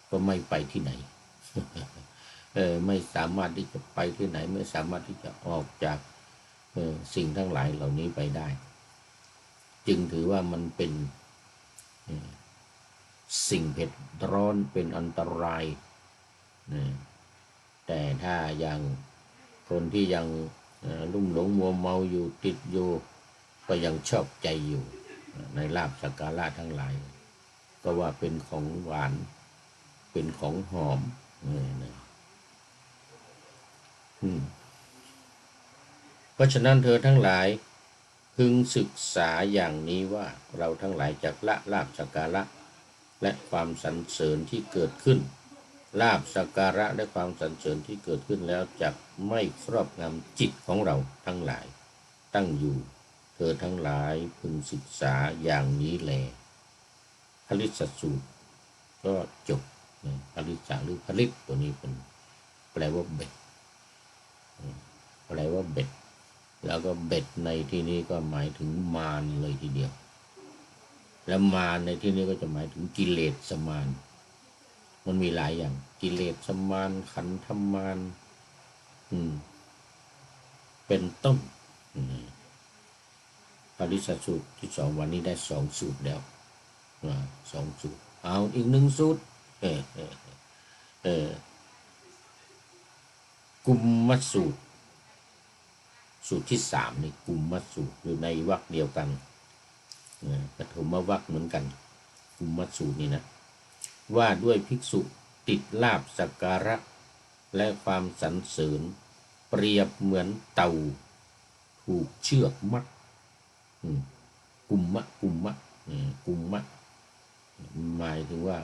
ก็ไม่ไปที่ไหน ไม่สามารถที่จะไปที่ไหนไม่สามารถที่จะออกจากสิ่งทั้งหลายเหล่านี้ไปได้จึงถือว่ามันเป็นสิ่งเผ็ดร้อนเป็นอันตรายแต่ถ้ายังคนที่ยังลุ่มหลงมัวเมาอยู่ติดอยู่ก็ยังชอบใจอยู่ในลาภสักการะทั้งหลายก็ว่าเป็นของหวานเป็นของหอมเพราะฉะนั้นเธอทั้งหลายพึงศึกษาอย่างนี้ว่าเราทั้งหลายจักละลาภสักการะและความสรรเสริญที่เกิดขึ้นลาภสักการะและความสรรเสริญที่เกิดขึ้นแล้วจักไม่ครอบงำจิตของเราทั้งหลายตั้งอยู่เธอทั้งหลายพึงศึกษาอย่างนี้แลพลิสสูตรก็จบพลิสหรือพลิสตัวนี้เป็นแปลว่าเบ็ดแปลว่าเบ็ดแล้วก็เบ็ดในที่นี้ก็หมายถึงมารเลยทีเดียวแล้วมารในที่นี้ก็จะหมายถึงกิเลสสมานมันมีหลายอย่างกิเลสสมานขันธมารเป็นต้นปริสัทสูตรที่2วันนี้ได้2สูตรแล้ว2สูตรเอาอีก1สูตรกุมมสูตร สูตรที่3นี่กุมมสูตรอยู่ในวรรคเดียวกันปฐมวรรคเหมือนกันกุมมสูตรนี่นะว่าด้วยภิกษุติดลาภสักการะและความสรรเสริญเปรียบเหมือนเต่าถูกเชือกมัดกุมมะกุมมะกุมมะหมายถึงว่า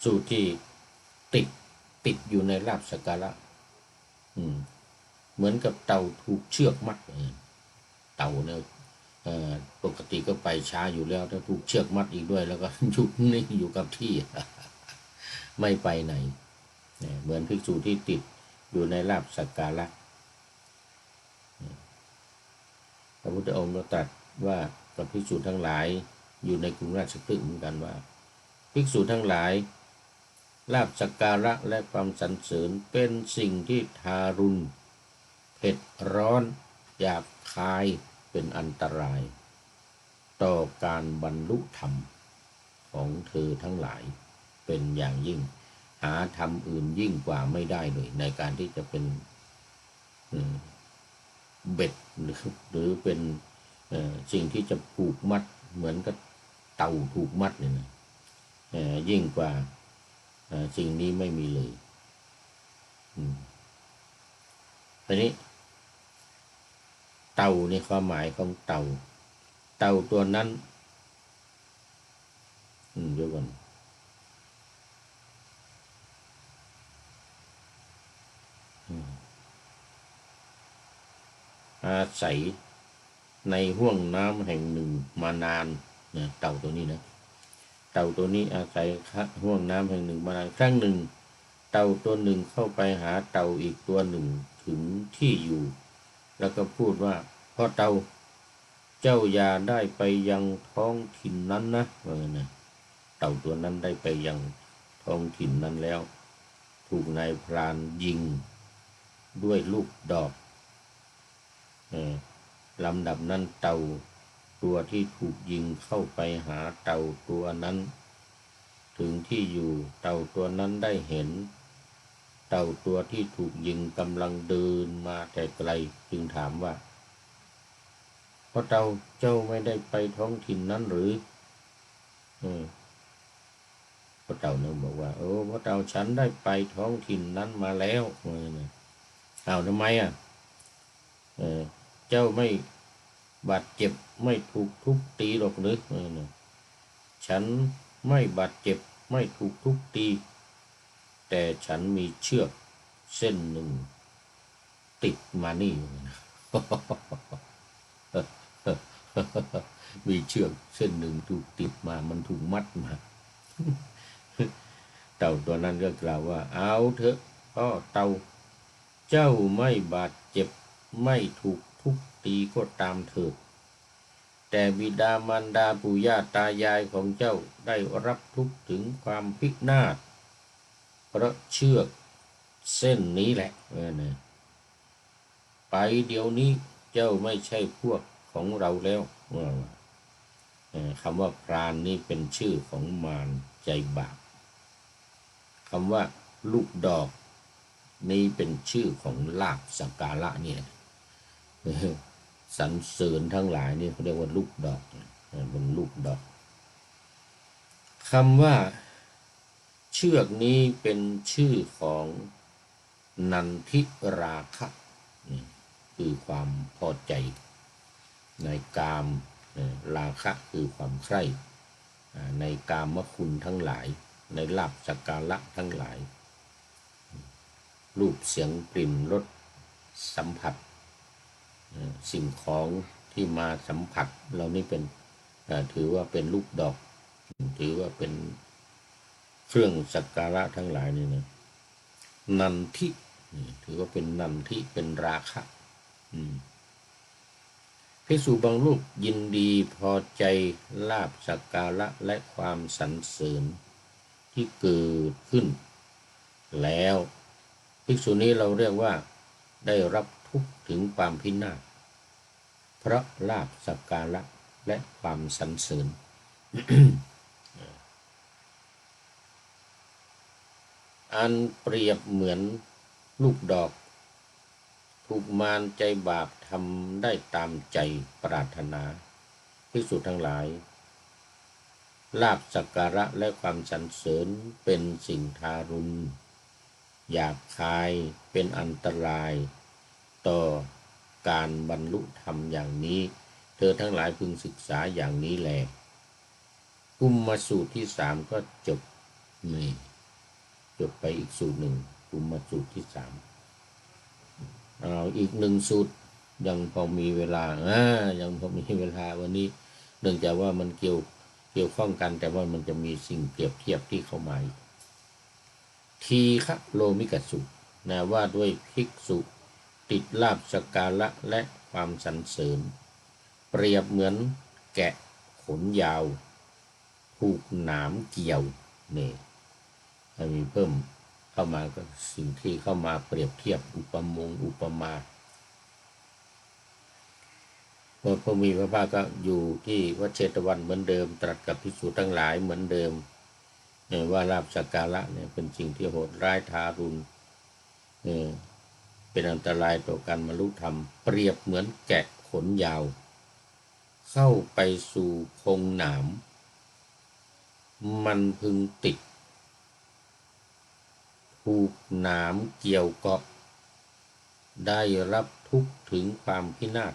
สูตรที่ติดอยู่ในลาภสักการะเหมือนกับเต่าถูกเชือกมัดเต่าเนี่ยปกติก็ไปช้าอยู่แล้วถ้าถูกเชือกมัดอีกด้วยแล้วก็หยุดนิ่งอยู่กับที่ไม่ไปไหนเหมือนภิกษุที่ติดอยู่ในลาภสักการะพระพุทธองค์ก็ตรัสว่ากับภิกษุทั้งหลายอยู่ในกรุงราชคฤห์เหมือนกันว่าภิกษุทั้งหลายลาภสักการะและความสรรเสริญเป็นสิ่งที่ทารุณเผ็ดร้อนหยาบคายเป็นอันตรายต่อการบรรลุธรรมของเธอทั้งหลายเป็นอย่างยิ่งหาธรรมอื่นยิ่งกว่าไม่ได้เลยในการที่จะเป็นเบ็ดหรือเป็นสิ่งที่จะผูกมัดเหมือนกับเต่าถูกมัดเนี่ยนะยิ่งกว่าสิ่งนี้ไม่มีเลยทีนี้เต่าในความหมายของเต่าตัวนั้นเดี๋ยวก่อนอาศัยในห้วงน้ำแห่งหนึ่งมานานนะเต่าตัวนี้นะเต่าตัวนี้อาศัยห้วงน้ำแห่งหนึ่งมานานครั้งหนึ่งเต่าตัวหนึ่งเข้าไปหาเต่าอีกตัวหนึ่งถึงที่อยู่แล้วก็พูดว่าพ่อเต่าเจ้าอย่าได้ไปยังท้องถิ่นนั้นนะเต่าตัวนั้นได้ไปยังท้องถิ่นนั้นแล้วถูกนายพรานยิงด้วยลูกดอกลำดับนั้นเต่าตัวที่ถูกยิงเข้าไปหาเต่าตัวนั้นถึงที่อยู่เต่าตัวนั้นได้เห็นเต่าตัวที่ถูกยิงกำลังเดินมาแต่ไกลจึงถามว่าพ่อเต่าเจ้าไม่ได้ไปท้องถิ่นนั้นหรือพ่อเต่าเนี่ยบอกว่าพ่อเต่าฉันได้ไปท้องถิ่นนั้นมาแล้วเอาทำไมเจ้าไม่บาดเจ็บไม่ถูกทุบตีหรอกหรือฉันไม่บาดเจ็บไม่ถูกทุบตีแต่ฉันมีเชือกเส้นหนึ่งติดมานี่ มีเชือกเส้นหนึ่งถูกติดมามันถูกมัดมา เต่าตัวนั้นก็กล่าวว่าเอาเถอะพ่อเต่าเจ้าไม่บาดเจ็บไม่ถูกทุบตีก็ตามเถิดแต่บิดามารดาปู่ย่าตายายของเจ้าได้รับทุกข์ถึงความพินาศเพราะเชือกเส้นนี้แหละไปเดี๋ยวนี้เจ้าไม่ใช่พวกของเราแล้วคำว่าพรานนี่เป็นชื่อของมารใจบาปคำว่าลูกดอกนี่เป็นชื่อของลาภสักการะเนี่ยสรรเสริญทั้งหลายนี่เขาเรียกว่าลูกดอกเป็นลูกดอกคำว่าเชือกนี้เป็นชื่อของนันทิราคะคือความพอใจในกามราคะคือความใคร่ในกามคุณทั้งหลายในลาภสักการะทั้งหลายรูปเสียงกลิ่นรสสัมผัสสิ่งของที่มาสัมผัสเรานี่เป็นถือว่าเป็นลูกดอกถือว่าเป็นเครื่องสักการะทั้งหลายนี่นะนันทิถือว่าเป็นนันทิเป็นราคะภิกษุบางรูปยินดีพอใจลาภสักการะและความสรรเสริญที่เกิดขึ้นแล้วภิกษุนี้เราเรียกว่าได้รับทุกข์ถึงความพินาศเพราะลาภสักการะและความสรรเสริญ อันเปรียบเหมือน ลูกดอกถูกมารใจบาปทำได้ตามใจปรารถนาภิกษุทั้งหลายลาภสักการะและความสรรเสริญเป็นสิ่งทารุณหยาบคายเป็นอันตรายต่อการบรรลุธรรมอย่างนี้เธอทั้งหลายพึงศึกษาอย่างนี้แลกุมมาสูตรที่สามก็จบนี่จบไปอีกสูตรหนึ่งกุมมาสูตรที่สามเอาอีกหนึ่งสูตรยังพอมีเวลายังพอมีเวลาวันนี้เนื่องจากว่ามันเกี่ยวข้องกันแต่ว่ามันจะมีสิ่งเปรียบเทียบที่เข้ามาทีฆะโลมิกสูตรนะว่าด้วยภิกษุติดลาภสักการะและความสรรเสริญเปรียบเหมือนแกะขนยาวถูกหนามเกี่ยวนี่มีเพิ่มเข้ามาก็สิ่งที่เข้ามาเปรียบเทียบอุปมาพระมีพระภาคก็อยู่ที่วัดเชตวันเหมือนเดิมตรัสกับภิกษุทั้งหลายเหมือนเดิมว่าลาภสักการะเนี่ยเป็นสิ่งที่โหดร้ายทารุณเป็นอันตรายต่อการบรรลุธรรมเปรียบเหมือนแกะขนยาวเข้าไปสู่พงหนามมันพึงติดถูกหนามเกี่ยวเกาะได้รับทุกข์ถึงความพินาศ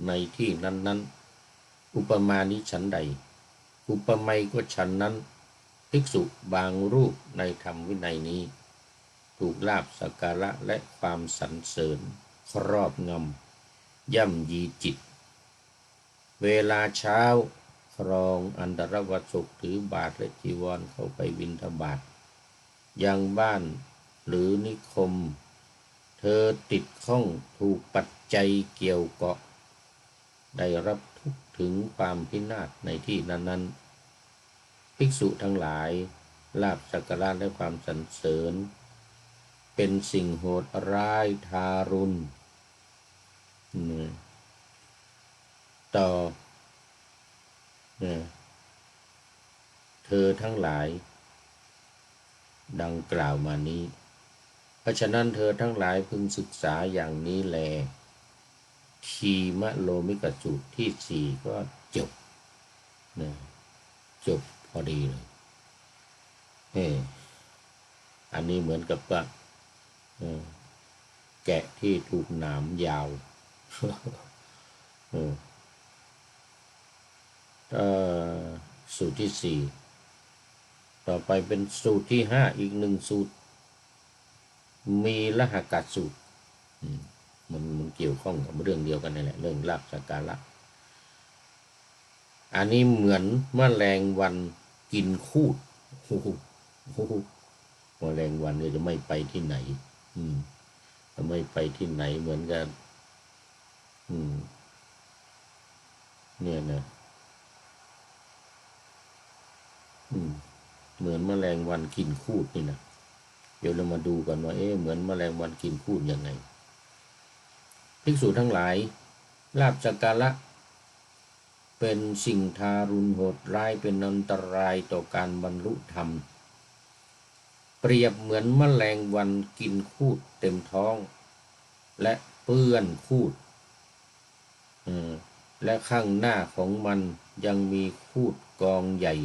ในที่นั้นๆอุปมานี้ฉันใดอุปไมยก็ฉันนั้นภิกษุบางรูปในธรรมวินัยนี้ถูกลาภสักการะและความสรรเสริญครอบงำย่ำยีจิตเวลาเช้าครองอันตรวสกถือบาตรและจีวรเข้าไปบิณฑบาตยังบ้านหรือนิคมเธอติดข้องถูกปัจจัยเกี่ยวเกาะได้รับทุกข์ถึงความพินาศในที่นั้นๆภิกษุทั้งหลายลาภสักการะและความสรรเสริญเป็นสิ่งโหดร้ายทารุณต่อเธอทั้งหลายดังกล่าวมานี้เพราะฉะนั้นเธอทั้งหลายพึงศึกษาอย่างนี้แลทีมะโลมิกสูตรที่สี่ก็จบจบพอดีเลยอันนี้เหมือนกับว่าแกะที่ถูกหนามยาวสูตรที่สี่ต่อไปเป็นสูตรที่ห้าอีกหนึ่งสูตรมีละหกัสสูตรมันเกี่ยวข้องกับเรื่องเดียวกันนี่แหละเรื่องลาภสักการะอันนี้เหมือนแมลงวันกินคูดแมลงวันจะไม่ไปที่ไหนจะไม่ไปที่ไหนเหมือนกันเนี่ยนะเหมือนแมลงวันกินคูดนี่นะเดี๋ยวเรามาดูกันว่าเหมือนแมลงวันกินคูดยังไงภิกษุทั้งหลายลาภสักการะเป็นสิ่งทารุณโหดร้ายเป็นอันตรายต่อการบรรลุธรรมเปรียบเหมือนแมลงวันกินคูดเต็มท้องและเปื้อนคูดและข้างหน้าของมันยังมีคูดกองใหญ่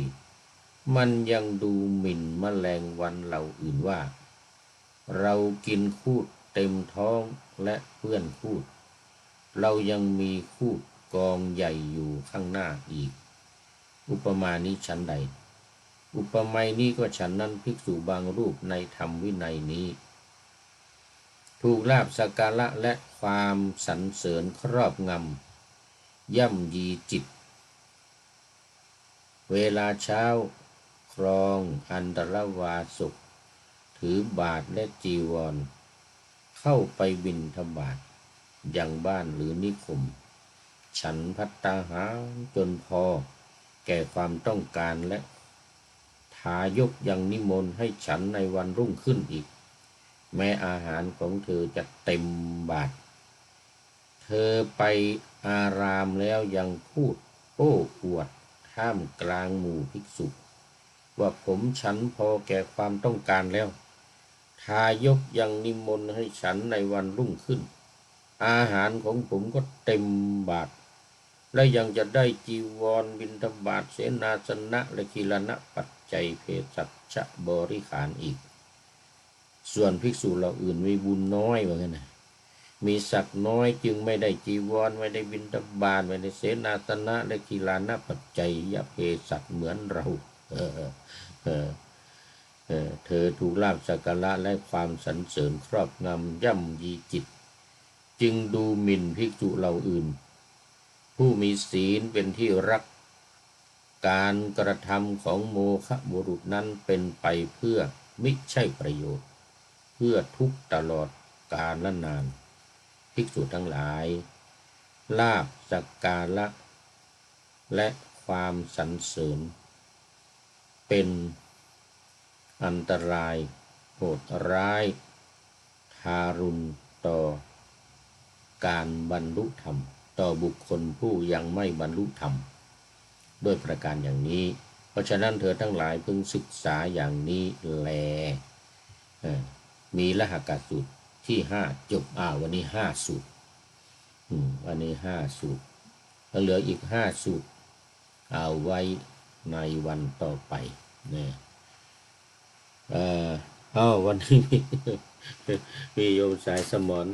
มันยังดูหมิ่นแมลงวันเหล่าอื่นว่าเรากินคูดเต็มท้องและเปื้อนคูดเรายังมีคูดกองใหญ่อยู่ข้างหน้าอีกอุปมานี้ฉันใดอุปไมยนี้ก็ฉันนั้นภิกษุบางรูปในธรรมวินัยนี้ถูกลาภสักการะและความสรรเสริญครอบงำย่ำยีจิตเวลาเช้าครองอันตรวาสกถือบาตรและจีวรเข้าไปบิณฑบาตยังบ้านหรือนิคมฉันภัตตาหารจนพอแก่ความต้องการและทายกยังนิมนต์ให้ฉันในวันรุ่งขึ้นอีกแม้อาหารของเธอจะเต็มบาตรเธอไปอารามแล้วยังพูดโอ้อวดท่ามกลางหมู่ภิกษุว่าผมฉันพอแก่ความต้องการแล้ว ทายกยังนิมนต์ให้ฉันในวันรุ่งขึ้นอาหารของผมก็เต็มบาตรและยังจะได้จีวรบิณฑบาตเสนาสนะและกีฬานะปัจจัยเภสัชบริขารอีกส่วนภิกษุเหล่าอื่นมีบุญน้อยเหมือนกันนะมีศักดิ์น้อยจึงไม่ได้จีวรไม่ได้บิณฑบาตไม่ได้เสนาสนะและกีฬานะปัจจัยยเภสัชเหมือนเราเธอถูกลาภสักการะและความสรรเสริญครอบงำย่ำยีจิตจึงดูหมิ่นภิกษุเหล่าอื่นผู้มีศีลเป็นที่รักการกระทำของโมฆะบุรุษนั้นเป็นไปเพื่อมิใช่ประโยชน์เพื่อทุกข์ตลอดกาลนานภิกษุทั้งหลายลาภสักการะและความสรรเสริญเป็นอันตรายโหดร้ายทารุณต่อการบรรลุธรรมต่อบุคคลผู้ยังไม่บรรลุธรรมด้วยประการอย่างนี้เพราะฉะนั้นเธอทั้งหลายพึงศึกษาอย่างนี้แลมีละหกสูตรที่5จบวันนี้5สูตรวันนี้5สูตรแล้วเหลืออีก5สูตรเอาไว้ในวันต่อไปเนี่ยวันนี้มีโยมสายสมร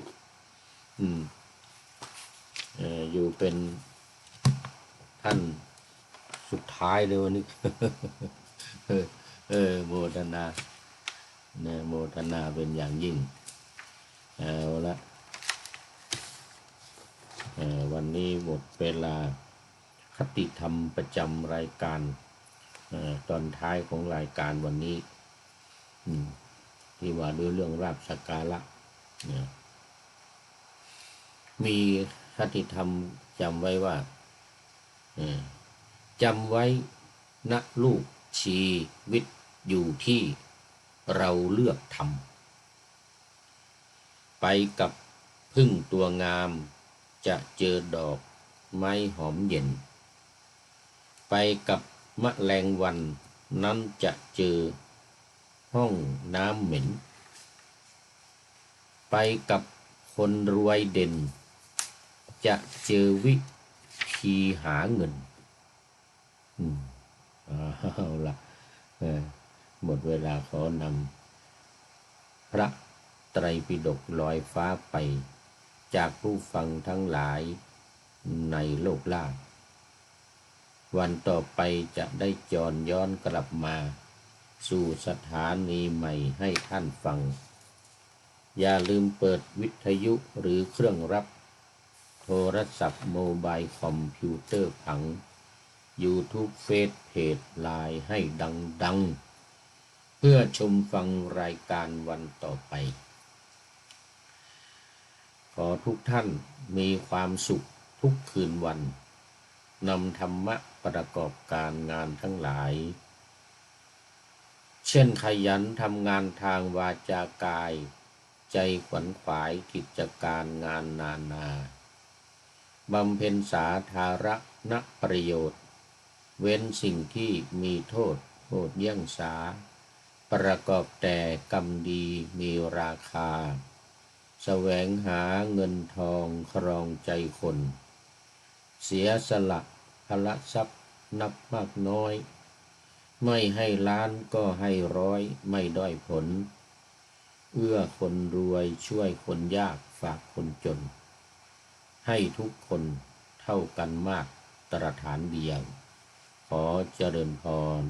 อยู่เป็นท่านสุดท้ายเลยวันนี้โมทนาเนี่ยโมทนาเป็นอย่างยิ่งเอาละวันนี้หมดเวลาคติธรรมประจำรายการตอนท้ายของรายการวันนี้ที่ว่าด้วยเรื่องลาภสักการะเนี่ยมีคติธรรมจำไว้ว่าจำไว้นะลูกชีวิตอยู่ที่เราเลือกทำไปกับพึ่งตัวงามจะเจอดอกไม้หอมเย็นไปกับแมลงวันนั้นจะเจอห้องน้ำเหม็นไปกับคนรวยเด่นจะเจอวิธีหาเงินเอาละหมดเวลาขอนำพระไตรปิฎกลอยฟ้าไปจากผู้ฟังทั้งหลายในโลกล่าวันต่อไปจะได้จรย้อนกลับมาสู่สถานีใหม่ให้ท่านฟังอย่าลืมเปิดวิทยุหรือเครื่องรับโทรศัพท์โมบายคอมพิวเตอร์ผัง YouTube เฟซเพจไลน์ให้ดังเพื่อชมฟังรายการวันต่อไปขอทุกท่านมีความสุขทุกคืนวันนำธรรมะประกอบการงานทั้งหลายเช่นขยันทำงานทางวาจากายใจขวนขวายกิจการงานนานาบำเพ็ญสาธารณประโยชน์เว้นสิ่งที่มีโทษเยี่ยงสาประกอบแต่กรรมดีมีราคาแสวงหาเงินทองครองใจคนเสียสละพละทรัพย์นับมากน้อยไม่ให้ล้านก็ให้ร้อยไม่ด้อยผลเอื้อคนรวยช่วยคนยากฝากคนจนให้ทุกคนเท่ากันมากตรฐานเดียวขอเจริญพร